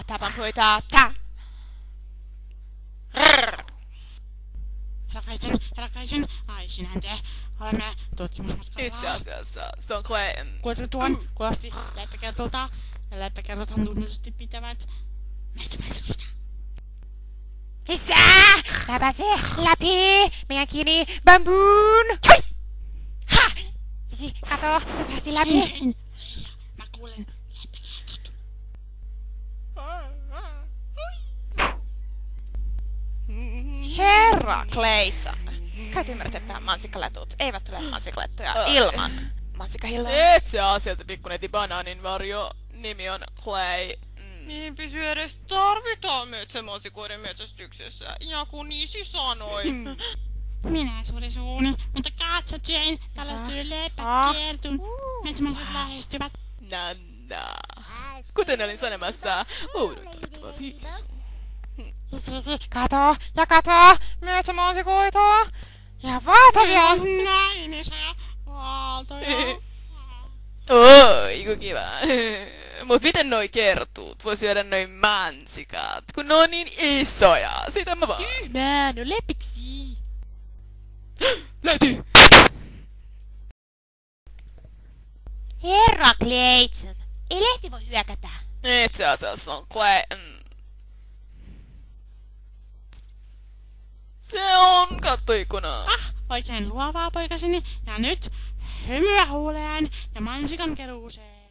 tapan puita, ta! Herra Clayton, ai sinähän te. Olemme tutkimusmatkalla. Itse asiassa se on Clay. Kuuletko tuon? Kuulosti leppäkertulta. Ja leppäkertothan tunnetusti pitävät metsämäisyydestä. Isä! Mä pääsen läpi! Meidän kiinni bambuun! Hui! Ha! Isi, kato! Mä pääsin läpi! Jane, mä kuulen leppäkertot. Herra Clayton. Kai ymmärrät, että mansikkaletut eivät ole mansikkalettuja ilman mansikkahilloa. Itse asiassa pikkuneiti Banaanin varjo nimi on Clay. Niin pysy edes tarvitaan metsämansikoiden metsästyksessä, ja kun Isi sanoi. Minä suuri suuni, mutta katso Jane, tällaiset leppäkertun. Metsämaiset lähestyvät. Nanna. Kuten olin sanomassa, odotettava piisu. Isi, kato! Ja kato! Metsämansikoita! Ja valtavia! Näin isoja aaltoja. Oi, ku kiva. Mut miten noi kertuut vois syödä noi mansikat, kun ne on niin isoja? Sitä mä vaan. Tyhmää, no lepiksi! Löytyy! Herra Clayton, ei lehti voi hyökätä. Itse asiassa on Clay. Se on kattoikkuna. Oikein luovaa poikaseni. Ja nyt hymyä huuleen ja mansikan keruuseen.